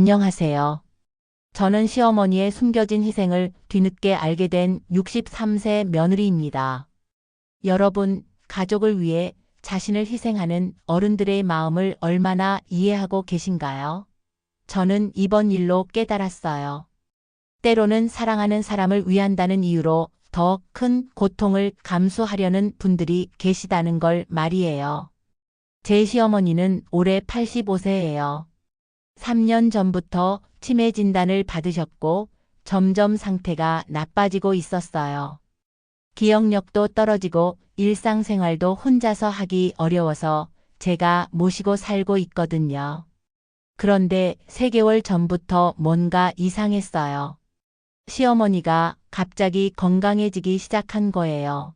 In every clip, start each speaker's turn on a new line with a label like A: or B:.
A: 안녕하세요. 저는 시어머니의 숨겨진 희생을 뒤늦게 알게 된 63세 며느리입니다. 여러분, 가족을 위해 자신을 희생하는 어른들의 마음을 얼마나 이해하고 계신가요? 저는 이번 일로 깨달았어요. 때로는 사랑하는 사람을 위한다는 이유로 더 큰 고통을 감수하려는 분들이 계시다는 걸 말이에요. 제 시어머니는 올해 85세예요. 3년 전부터 치매 진단을 받으셨고 점점 상태가 나빠지고 있었어요. 기억력도 떨어지고 일상생활도 혼자서 하기 어려워서 제가 모시고 살고 있거든요. 그런데 3개월 전부터 뭔가 이상했어요. 시어머니가 갑자기 건강해지기 시작한 거예요.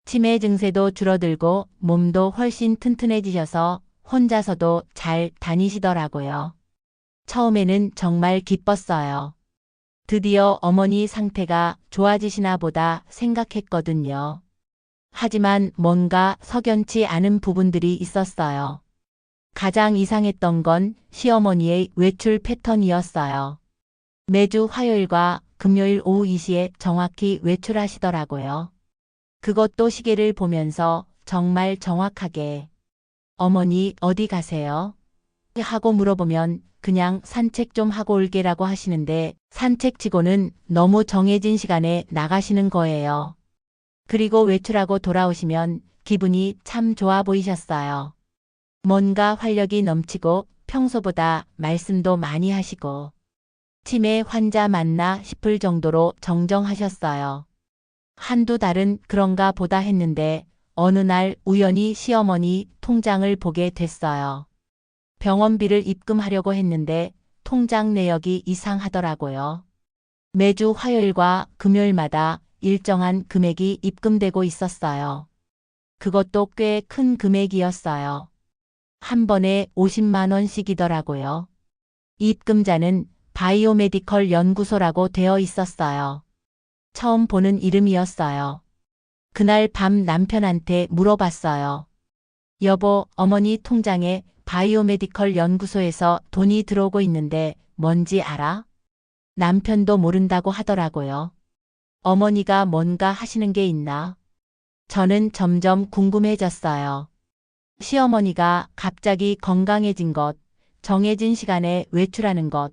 A: 치매 증세도 줄어들고 몸도 훨씬 튼튼해지셔서 혼자서도 잘 다니시더라고요. 처음에는 정말 기뻤어요. 드디어 어머니 상태가 좋아지시나 보다 생각했거든요. 하지만 뭔가 석연치 않은 부분들이 있었어요. 가장 이상했던 건 시어머니의 외출 패턴이었어요. 매주 화요일과 금요일 오후 2시에 정확히 외출하시더라고요. 그것도 시계를 보면서 정말 정확하게 어머니 어디 가세요? 하고 물어보면 그냥 산책 좀 하고 올게라고 하시는데 산책치고는 너무 정해진 시간에 나가시는 거예요. 그리고 외출하고 돌아오시면 기분이 참 좋아 보이셨어요. 뭔가 활력이 넘치고 평소보다 말씀도 많이 하시고 치매 환자 맞나 싶을 정도로 정정하셨어요. 한두 달은 그런가 보다 했는데 어느 날 우연히 시어머니 통장을 보게 됐어요. 병원비를 입금하려고 했는데 통장 내역이 이상하더라고요. 매주 화요일과 금요일마다 일정한 금액이 입금되고 있었어요. 그것도 꽤 큰 금액이었어요. 한 번에 50만 원씩이더라고요. 입금자는 바이오메디컬 연구소라고 되어 있었어요. 처음 보는 이름이었어요. 그날 밤 남편한테 물어봤어요. 여보, 어머니 통장에 바이오메디컬 연구소에서 돈이 들어오고 있는데 뭔지 알아? 남편도 모른다고 하더라고요. 어머니가 뭔가 하시는 게 있나? 저는 점점 궁금해졌어요. 시어머니가 갑자기 건강해진 것, 정해진 시간에 외출하는 것,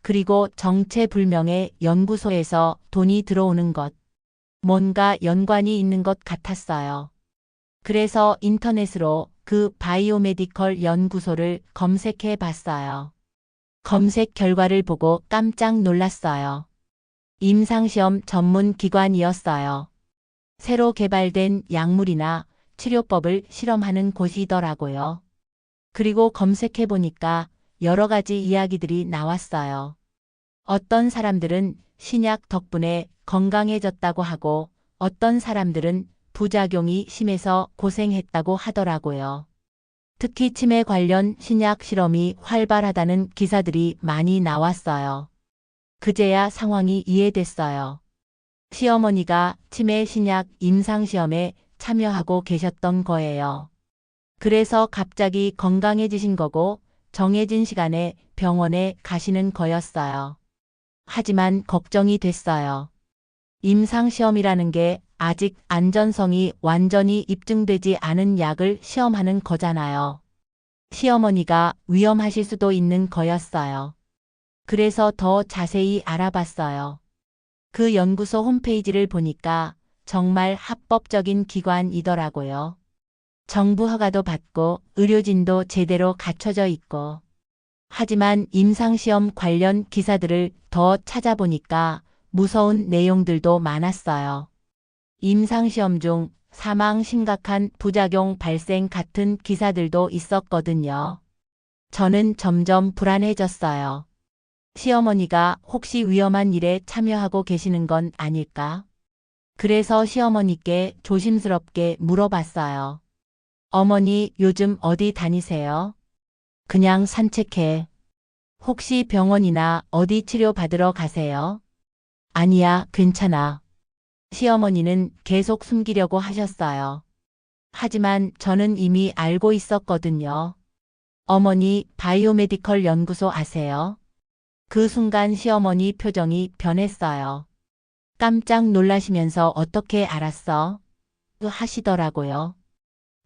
A: 그리고 정체불명의 연구소에서 돈이 들어오는 것. 뭔가 연관이 있는 것 같았어요. 그래서 인터넷으로 그 바이오메디컬 연구소를 검색해 봤어요. 검색 결과를 보고 깜짝 놀랐어요. 임상시험 전문 기관이었어요. 새로 개발된 약물이나 치료법을 실험하는 곳이더라고요. 그리고 검색해 보니까 여러 가지 이야기들이 나왔어요. 어떤 사람들은 신약 덕분에 건강해졌다고 하고 어떤 사람들은 부작용이 심해서 고생했다고 하더라고요. 특히 치매 관련 신약 실험이 활발하다는 기사들이 많이 나왔어요. 그제야 상황이 이해됐어요. 시어머니가 치매 신약 임상시험에 참여하고 계셨던 거예요. 그래서 갑자기 건강해지신 거고 정해진 시간에 병원에 가시는 거였어요. 하지만 걱정이 됐어요. 임상시험이라는 게 아직 안전성이 완전히 입증되지 않은 약을 시험하는 거잖아요. 시어머니가 위험하실 수도 있는 거였어요. 그래서 더 자세히 알아봤어요. 그 연구소 홈페이지를 보니까 정말 합법적인 기관이더라고요. 정부 허가도 받고 의료진도 제대로 갖춰져 있고. 하지만 임상시험 관련 기사들을 더 찾아보니까 무서운 내용들도 많았어요. 임상시험 중 사망 심각한 부작용 발생 같은 기사들도 있었거든요. 저는 점점 불안해졌어요. 시어머니가 혹시 위험한 일에 참여하고 계시는 건 아닐까? 그래서 시어머니께 조심스럽게 물어봤어요. 어머니, 요즘 어디 다니세요? 그냥 산책해. 혹시 병원이나 어디 치료 받으러 가세요? 아니야, 괜찮아. 시어머니는 계속 숨기려고 하셨어요. 하지만 저는 이미 알고 있었거든요. 어머니, 바이오메디컬 연구소 아세요? 그 순간 시어머니 표정이 변했어요. 깜짝 놀라시면서 어떻게 알았어? 하시더라고요.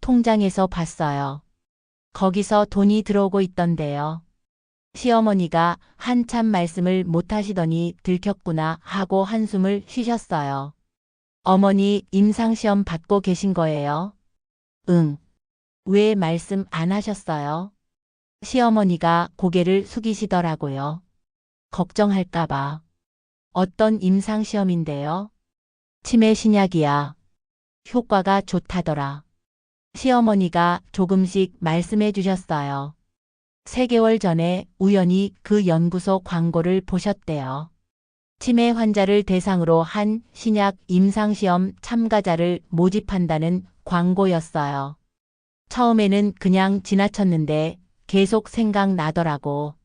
A: 통장에서 봤어요. 거기서 돈이 들어오고 있던데요. 시어머니가 한참 말씀을 못 하시더니 들켰구나 하고 한숨을 쉬셨어요. 어머니 임상시험 받고 계신 거예요? 응. 왜 말씀 안 하셨어요? 시어머니가 고개를 숙이시더라고요. 걱정할까봐. 어떤 임상시험인데요? 치매 신약이야. 효과가 좋다더라. 시어머니가 조금씩 말씀해 주셨어요. 3개월 전에 우연히 그 연구소 광고를 보셨대요. 치매 환자를 대상으로 한 신약 임상시험 참가자를 모집한다는 광고였어요. 처음에는 그냥 지나쳤는데 계속 생각나더라고.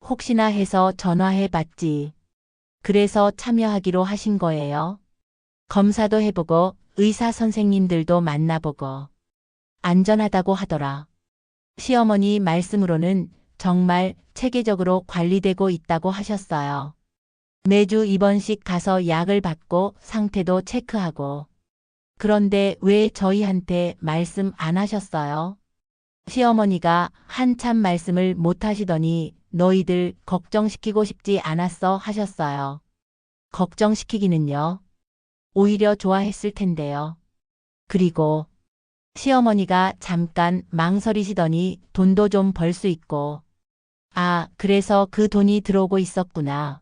A: 혹시나 해서 전화해 봤지. 그래서 참여하기로 하신 거예요. 검사도 해보고 의사 선생님들도 만나보고 안전하다고 하더라. 시어머니 말씀으로는 정말 체계적으로 관리되고 있다고 하셨어요. 매주 입원식 가서 약을 받고 상태도 체크하고. 그런데 왜 저희한테 말씀 안 하셨어요? 시어머니가 한참 말씀을 못 하시더니 너희들 걱정시키고 싶지 않았어 하셨어요. 걱정시키기는요. 오히려 좋아했을 텐데요. 그리고 시어머니가 잠깐 망설이시더니 돈도 좀 벌 수 있고. 아, 그래서 그 돈이 들어오고 있었구나.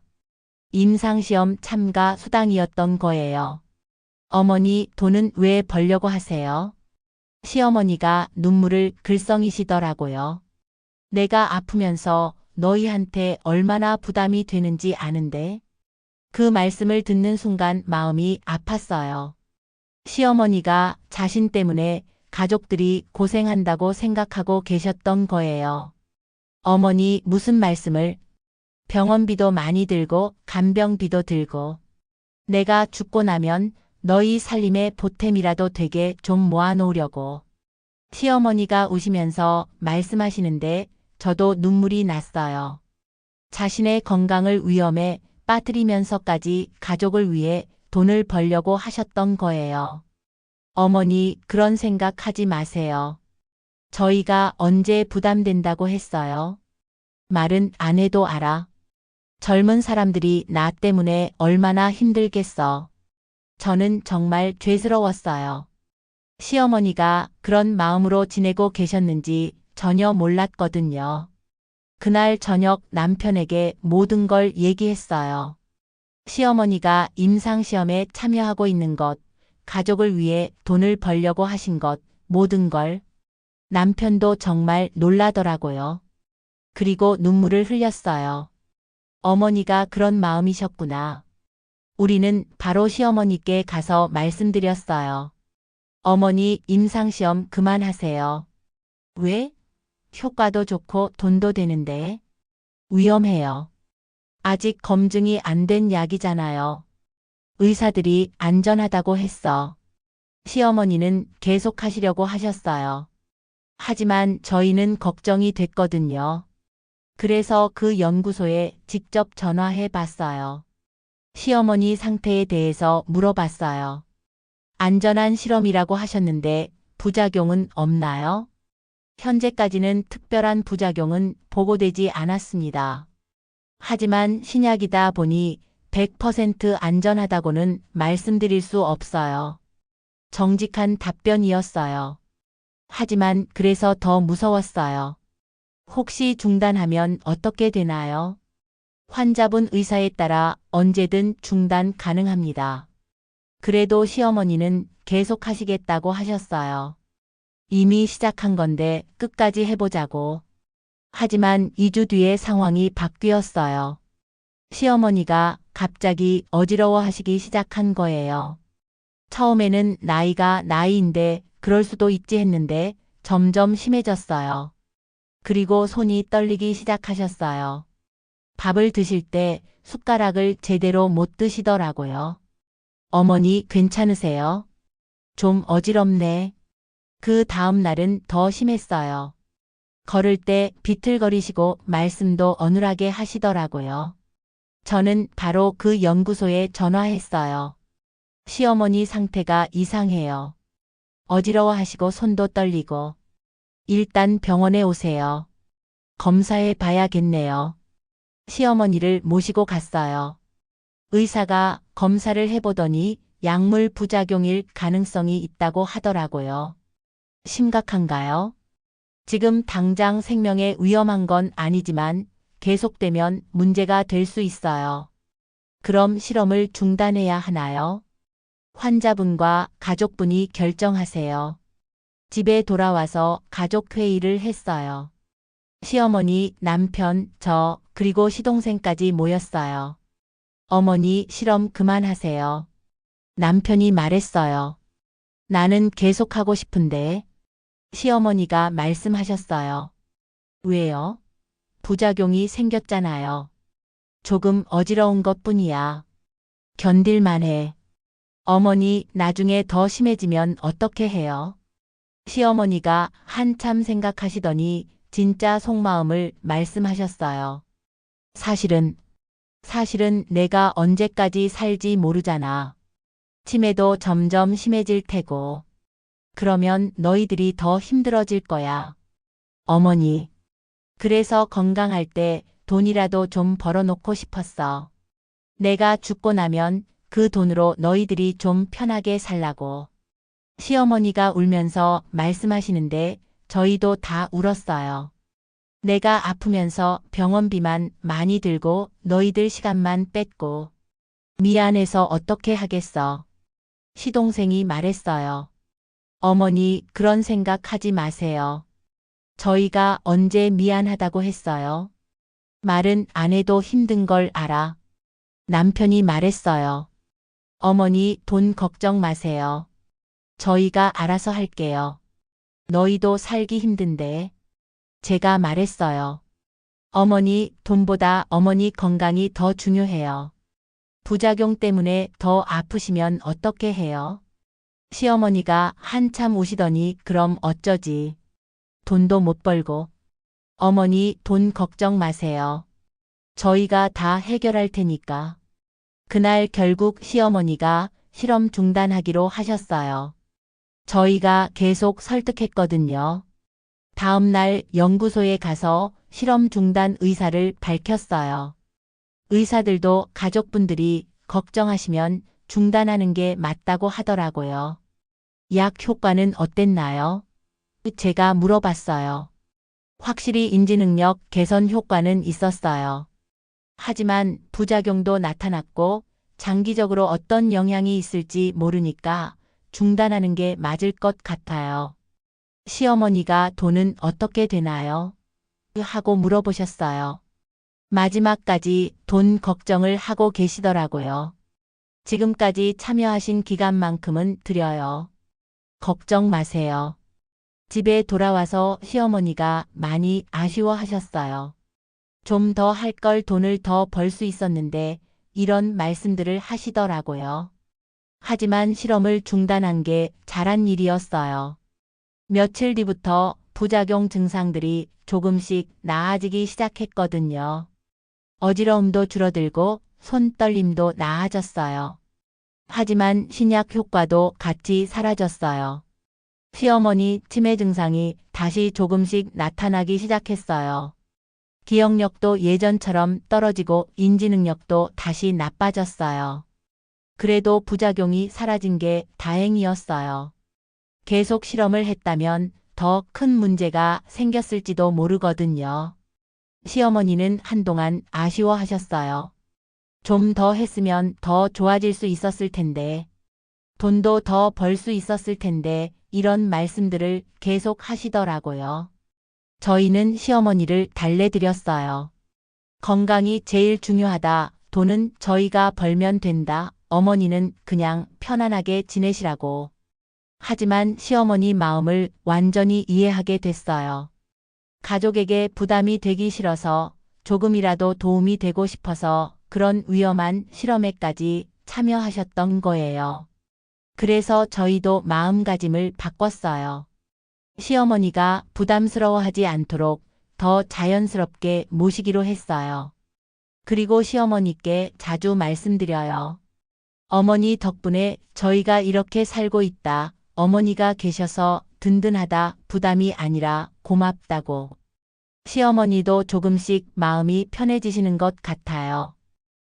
A: 임상시험 참가 수당이었던 거예요. 어머니 돈은 왜 벌려고 하세요? 시어머니가 눈물을 글썽이시더라고요. 내가 아프면서 너희한테 얼마나 부담이 되는지 아는데. 그 말씀을 듣는 순간 마음이 아팠어요. 시어머니가 자신 때문에 가족들이 고생한다고 생각하고 계셨던 거예요. 어머니 무슨 말씀을? 병원비도 많이 들고 간병비도 들고. 내가 죽고 나면 너희 살림의 보탬이라도 되게 좀 모아놓으려고. 시어머니가 우시면서 말씀하시는데 저도 눈물이 났어요. 자신의 건강을 위험에 빠뜨리면서까지 가족을 위해 돈을 벌려고 하셨던 거예요. 어머니 그런 생각하지 마세요. 저희가 언제 부담된다고 했어요? 말은 안 해도 알아. 젊은 사람들이 나 때문에 얼마나 힘들겠어. 저는 정말 죄스러웠어요. 시어머니가 그런 마음으로 지내고 계셨는지 전혀 몰랐거든요. 그날 저녁 남편에게 모든 걸 얘기했어요. 시어머니가 임상시험에 참여하고 있는 것, 가족을 위해 돈을 벌려고 하신 것, 모든 걸. 남편도 정말 놀라더라고요. 그리고 눈물을 흘렸어요. 어머니가 그런 마음이셨구나. 우리는 바로 시어머니께 가서 말씀드렸어요. 어머니 임상시험 그만하세요. 왜? 효과도 좋고 돈도 되는데. 위험해요. 아직 검증이 안 된 약이잖아요. 의사들이 안전하다고 했어. 시어머니는 계속 하시려고 하셨어요. 하지만 저희는 걱정이 됐거든요. 그래서 그 연구소에 직접 전화해 봤어요. 시어머니 상태에 대해서 물어봤어요. 안전한 실험이라고 하셨는데 부작용은 없나요? 현재까지는 특별한 부작용은 보고되지 않았습니다. 하지만 신약이다 보니 100% 안전하다고는 말씀드릴 수 없어요. 정직한 답변이었어요. 하지만 그래서 더 무서웠어요. 혹시 중단하면 어떻게 되나요? 환자분 의사에 따라 언제든 중단 가능합니다. 그래도 시어머니는 계속 하시겠다고 하셨어요. 이미 시작한 건데 끝까지 해보자고. 하지만 2주 뒤에 상황이 바뀌었어요. 시어머니가 갑자기 어지러워하시기 시작한 거예요. 처음에는 나이가 나이인데 그럴 수도 있지 했는데 점점 심해졌어요. 그리고 손이 떨리기 시작하셨어요. 밥을 드실 때 숟가락을 제대로 못 드시더라고요. 어머니 괜찮으세요? 좀 어지럽네. 그 다음 날은 더 심했어요. 걸을 때 비틀거리시고 말씀도 어눌하게 하시더라고요. 저는 바로 그 연구소에 전화했어요. 시어머니 상태가 이상해요. 어지러워하시고 손도 떨리고. 일단 병원에 오세요. 검사해 봐야겠네요. 시어머니를 모시고 갔어요. 의사가 검사를 해보더니 약물 부작용일 가능성이 있다고 하더라고요. 심각한가요? 지금 당장 생명에 위험한 건 아니지만 계속되면 문제가 될 수 있어요. 그럼 실험을 중단해야 하나요? 환자분과 가족분이 결정하세요. 집에 돌아와서 가족 회의를 했어요. 시어머니, 남편, 저, 그리고 시동생까지 모였어요. 어머니, 실험 그만하세요. 남편이 말했어요. 나는 계속하고 싶은데. 시어머니가 말씀하셨어요. 왜요? 부작용이 생겼잖아요. 조금 어지러운 것뿐이야. 견딜만 해. 어머니, 나중에 더 심해지면 어떻게 해요? 시어머니가 한참 생각하시더니 진짜 속마음을 말씀하셨어요. 사실은 내가 언제까지 살지 모르잖아. 치매도 점점 심해질 테고. 그러면 너희들이 더 힘들어질 거야. 어머니. 그래서 건강할 때 돈이라도 좀 벌어놓고 싶었어. 내가 죽고 나면 그 돈으로 너희들이 좀 편하게 살라고. 시어머니가 울면서 말씀하시는데 저희도 다 울었어요. 내가 아프면서 병원비만 많이 들고 너희들 시간만 뺐고. 미안해서 어떻게 하겠어. 시동생이 말했어요. 어머니, 그런 생각 하지 마세요. 저희가 언제 미안하다고 했어요? 말은 안 해도 힘든 걸 알아. 남편이 말했어요. 어머니, 돈 걱정 마세요. 저희가 알아서 할게요. 너희도 살기 힘든데. 제가 말했어요. 어머니, 돈보다 어머니 건강이 더 중요해요. 부작용 때문에 더 아프시면 어떻게 해요? 시어머니가 한참 우시더니 그럼 어쩌지? 돈도 못 벌고. 어머니, 돈 걱정 마세요. 저희가 다 해결할 테니까. 그날 결국 시어머니가 실험 중단하기로 하셨어요. 저희가 계속 설득했거든요. 다음 날 연구소에 가서 실험 중단 의사를 밝혔어요. 의사들도 가족분들이 걱정하시면 중단하는 게 맞다고 하더라고요. 약 효과는 어땠나요? 제가 물어봤어요. 확실히 인지능력 개선 효과는 있었어요. 하지만 부작용도 나타났고 장기적으로 어떤 영향이 있을지 모르니까 중단하는 게 맞을 것 같아요. 시어머니가 돈은 어떻게 되나요? 하고 물어보셨어요. 마지막까지 돈 걱정을 하고 계시더라고요. 지금까지 참여하신 기간만큼은 드려요. 걱정 마세요. 집에 돌아와서 시어머니가 많이 아쉬워하셨어요. 좀 더 할 걸 돈을 더 벌 수 있었는데 이런 말씀들을 하시더라고요. 하지만 실험을 중단한 게 잘한 일이었어요. 며칠 뒤부터 부작용 증상들이 조금씩 나아지기 시작했거든요. 어지러움도 줄어들고 손떨림도 나아졌어요. 하지만 신약 효과도 같이 사라졌어요. 시어머니 치매 증상이 다시 조금씩 나타나기 시작했어요. 기억력도 예전처럼 떨어지고 인지능력도 다시 나빠졌어요. 그래도 부작용이 사라진 게 다행이었어요. 계속 실험을 했다면 더 큰 문제가 생겼을지도 모르거든요. 시어머니는 한동안 아쉬워하셨어요. 좀 더 했으면 더 좋아질 수 있었을 텐데, 돈도 더 벌 수 있었을 텐데, 이런 말씀들을 계속 하시더라고요. 저희는 시어머니를 달래드렸어요. 건강이 제일 중요하다. 돈은 저희가 벌면 된다. 어머니는 그냥 편안하게 지내시라고. 하지만 시어머니 마음을 완전히 이해하게 됐어요. 가족에게 부담이 되기 싫어서 조금이라도 도움이 되고 싶어서 그런 위험한 실험에까지 참여하셨던 거예요. 그래서 저희도 마음가짐을 바꿨어요. 시어머니가 부담스러워하지 않도록 더 자연스럽게 모시기로 했어요. 그리고 시어머니께 자주 말씀드려요. 어머니 덕분에 저희가 이렇게 살고 있다. 어머니가 계셔서 든든하다. 부담이 아니라 고맙다고. 시어머니도 조금씩 마음이 편해지시는 것 같아요.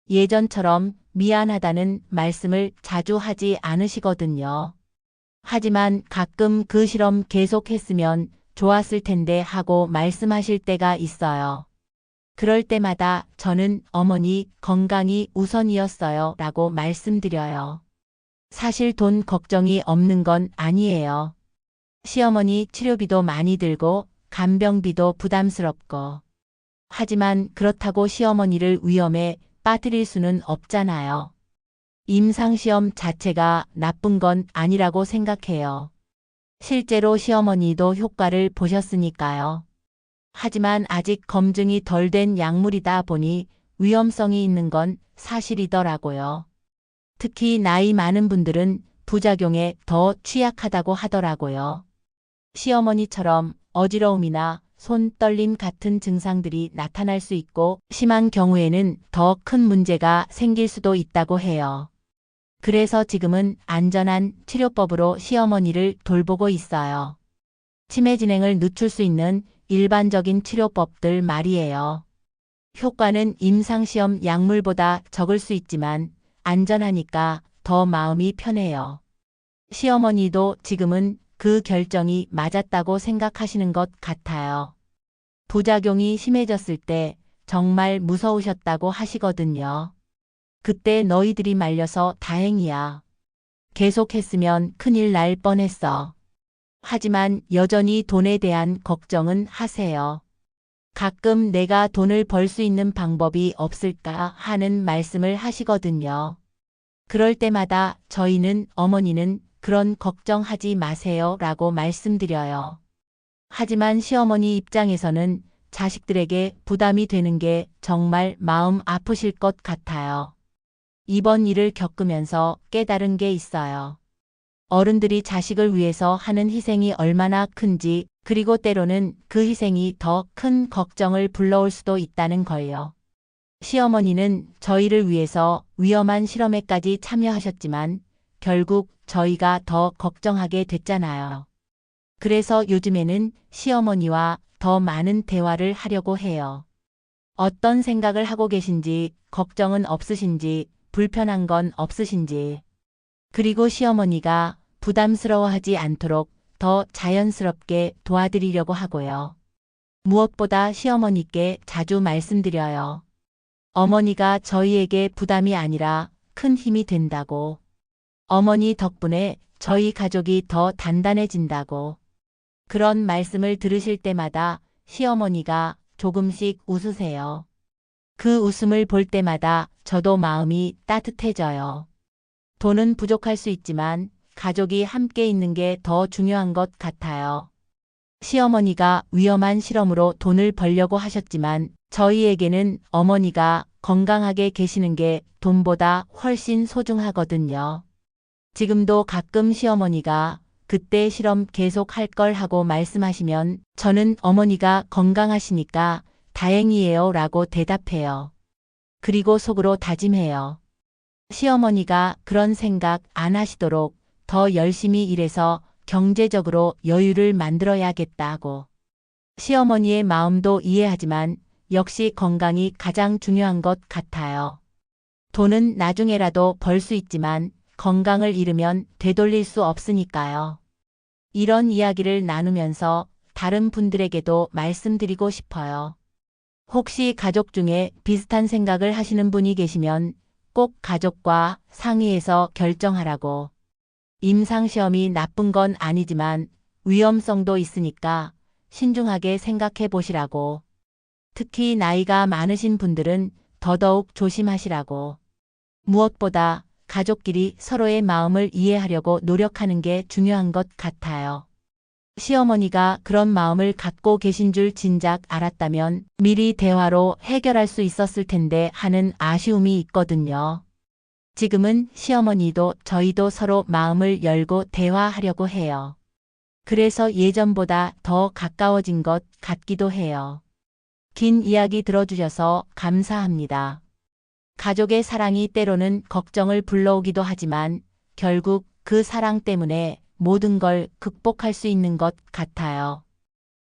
A: 예전처럼 미안하다는 말씀을 자주 하지 않으시거든요. 하지만 가끔 그 실험 계속했으면 좋았을 텐데 하고 말씀하실 때가 있어요. 그럴 때마다 저는 어머니 건강이 우선이었어요 라고 말씀드려요. 사실 돈 걱정이 없는 건 아니에요. 시어머니 치료비도 많이 들고 간병비도 부담스럽고. 하지만 그렇다고 시어머니를 위험에 빠뜨릴 수는 없잖아요. 임상시험 자체가 나쁜 건 아니라고 생각해요. 실제로 시어머니도 효과를 보셨으니까요. 하지만 아직 검증이 덜 된 약물이다 보니 위험성이 있는 건 사실이더라고요. 특히 나이 많은 분들은 부작용에 더 취약하다고 하더라고요. 시어머니처럼 어지러움이나 손 떨림 같은 증상들이 나타날 수 있고 심한 경우에는 더 큰 문제가 생길 수도 있다고 해요. 그래서 지금은 안전한 치료법으로 시어머니를 돌보고 있어요. 치매 진행을 늦출 수 있는 일반적인 치료법들 말이에요. 효과는 임상시험 약물보다 적을 수 있지만 안전하니까 더 마음이 편해요. 시어머니도 지금은 그 결정이 맞았다고 생각하시는 것 같아요. 부작용이 심해졌을 때 정말 무서우셨다고 하시거든요. 그때 너희들이 말려서 다행이야. 계속했으면 큰일 날 뻔했어. 하지만 여전히 돈에 대한 걱정은 하세요. 가끔 내가 돈을 벌 수 있는 방법이 없을까 하는 말씀을 하시거든요. 그럴 때마다 저희는 어머니는 그런 걱정하지 마세요 라고 말씀드려요. 하지만 시어머니 입장에서는 자식들에게 부담이 되는 게 정말 마음 아프실 것 같아요. 이번 일을 겪으면서 깨달은 게 있어요. 어른들이 자식을 위해서 하는 희생이 얼마나 큰지, 그리고 때로는 그 희생이 더 큰 걱정을 불러올 수도 있다는 걸요. 시어머니는 저희를 위해서 위험한 실험에까지 참여하셨지만 결국 저희가 더 걱정하게 됐잖아요. 그래서 요즘에는 시어머니와 더 많은 대화를 하려고 해요. 어떤 생각을 하고 계신지, 걱정은 없으신지, 불편한 건 없으신지. 그리고 시어머니가 부담스러워하지 않도록 더 자연스럽게 도와드리려고 하고요. 무엇보다 시어머니께 자주 말씀드려요. 어머니가 저희에게 부담이 아니라 큰 힘이 된다고. 어머니 덕분에 저희 가족이 더 단단해진다고. 그런 말씀을 들으실 때마다 시어머니가 조금씩 웃으세요. 그 웃음을 볼 때마다 저도 마음이 따뜻해져요. 돈은 부족할 수 있지만 가족이 함께 있는 게 더 중요한 것 같아요. 시어머니가 위험한 실험으로 돈을 벌려고 하셨지만 저희에게는 어머니가 건강하게 계시는 게 돈보다 훨씬 소중하거든요. 지금도 가끔 시어머니가 그때 실험 계속 할 걸 하고 말씀하시면 저는 어머니가 건강하시니까 다행이에요 라고 대답해요. 그리고 속으로 다짐해요. 시어머니가 그런 생각 안 하시도록 더 열심히 일해서 경제적으로 여유를 만들어야겠다고. 시어머니의 마음도 이해하지만 역시 건강이 가장 중요한 것 같아요. 돈은 나중에라도 벌 수 있지만 건강을 잃으면 되돌릴 수 없으니까요. 이런 이야기를 나누면서 다른 분들에게도 말씀드리고 싶어요. 혹시 가족 중에 비슷한 생각을 하시는 분이 계시면 꼭 가족과 상의해서 결정하라고. 임상시험이 나쁜 건 아니지만 위험성도 있으니까 신중하게 생각해 보시라고. 특히 나이가 많으신 분들은 더더욱 조심하시라고. 무엇보다 가족끼리 서로의 마음을 이해하려고 노력하는 게 중요한 것 같아요. 시어머니가 그런 마음을 갖고 계신 줄 진작 알았다면 미리 대화로 해결할 수 있었을 텐데 하는 아쉬움이 있거든요. 지금은 시어머니도 저희도 서로 마음을 열고 대화하려고 해요. 그래서 예전보다 더 가까워진 것 같기도 해요. 긴 이야기 들어주셔서 감사합니다. 가족의 사랑이 때로는 걱정을 불러오기도 하지만 결국 그 사랑 때문에 모든 걸 극복할 수 있는 것 같아요.